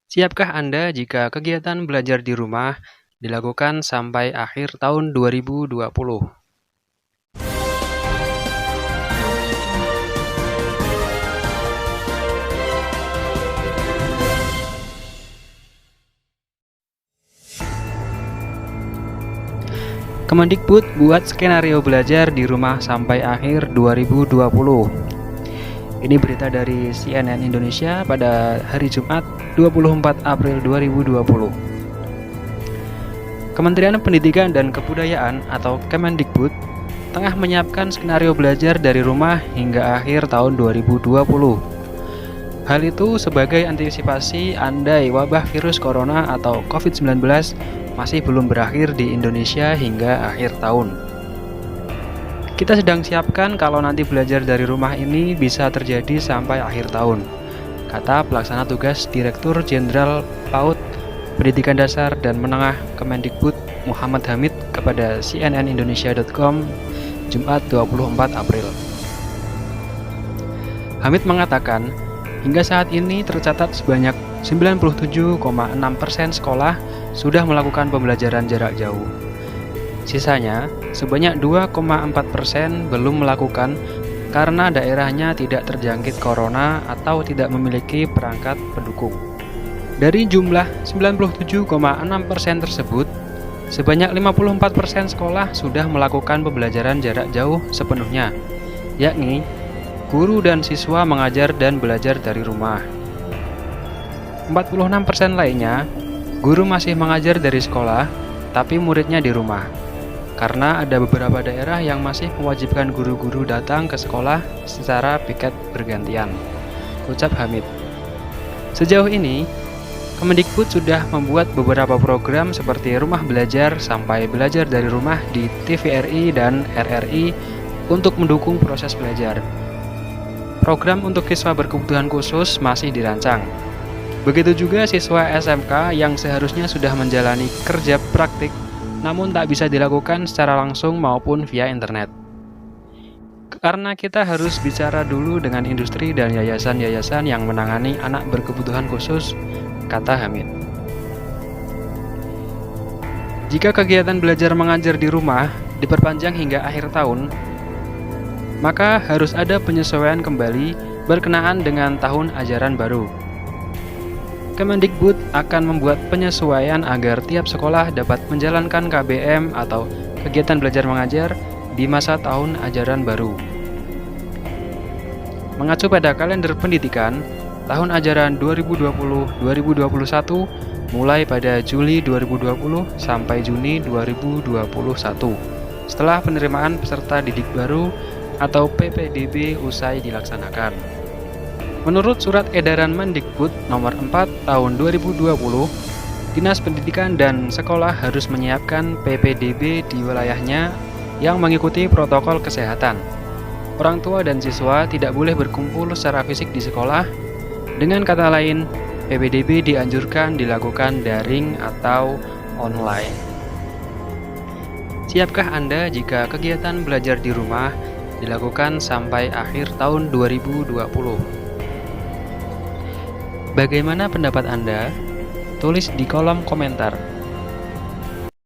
Siapkah Anda jika kegiatan belajar di rumah dilakukan sampai akhir tahun 2020? Kemendikbud buat skenario belajar di rumah sampai akhir 2020. Ini berita dari CNN Indonesia pada hari Jumat 24 April 2020. Kementerian Pendidikan dan Kebudayaan atau Kemendikbud tengah menyiapkan skenario belajar dari rumah hingga akhir tahun 2020. Hal itu sebagai antisipasi andai wabah virus corona atau COVID-19 masih belum berakhir di Indonesia hingga akhir tahun. Kita sedang siapkan kalau nanti belajar dari rumah ini bisa terjadi sampai akhir tahun, kata Pelaksana Tugas Direktur Jenderal PAUD Pendidikan Dasar dan Menengah Kemendikbud Muhammad Hamid kepada cnnindonesia.com Jumat 24 April. Hamid mengatakan, hingga saat ini tercatat sebanyak 97,6% sekolah sudah melakukan pembelajaran jarak jauh. Sisanya, sebanyak 2,4% belum melakukan karena daerahnya tidak terjangkit corona atau tidak memiliki perangkat pendukung. Dari jumlah 97,6% tersebut, sebanyak 54% sekolah sudah melakukan pembelajaran jarak jauh sepenuhnya, yakni guru dan siswa mengajar dan belajar dari rumah. 46% lainnya, guru masih mengajar dari sekolah, tapi muridnya di rumah. Karena ada beberapa daerah yang masih mewajibkan guru-guru datang ke sekolah secara piket bergantian, ucap Hamid. Sejauh ini, Kemendikbud sudah membuat beberapa program seperti rumah belajar sampai belajar dari rumah di TVRI dan RRI untuk mendukung proses belajar. Program untuk siswa berkebutuhan khusus masih dirancang. Begitu juga siswa SMK yang seharusnya sudah menjalani kerja praktik namun tak bisa dilakukan secara langsung maupun via internet. Karena kita harus bicara dulu dengan industri dan yayasan-yayasan yang menangani anak berkebutuhan khusus, kata Hamid. Jika kegiatan belajar mengajar di rumah diperpanjang hingga akhir tahun, maka harus ada penyesuaian kembali berkenaan dengan tahun ajaran baru. Kemendikbud akan membuat penyesuaian agar tiap sekolah dapat menjalankan KBM atau kegiatan belajar mengajar di masa tahun ajaran baru. Mengacu pada kalender pendidikan, tahun ajaran 2020-2021 mulai pada Juli 2020 sampai Juni 2021 setelah penerimaan peserta didik baru atau PPDB usai dilaksanakan. Menurut Surat Edaran Mendikbud Nomor 4 Tahun 2020, Dinas Pendidikan dan Sekolah harus menyiapkan PPDB di wilayahnya yang mengikuti protokol kesehatan. Orang tua dan siswa tidak boleh berkumpul secara fisik di sekolah. Dengan kata lain, PPDB dianjurkan dilakukan daring atau online. Siapkah Anda jika kegiatan belajar di rumah dilakukan sampai akhir tahun 2020? Bagaimana pendapat Anda? Tulis di kolom komentar.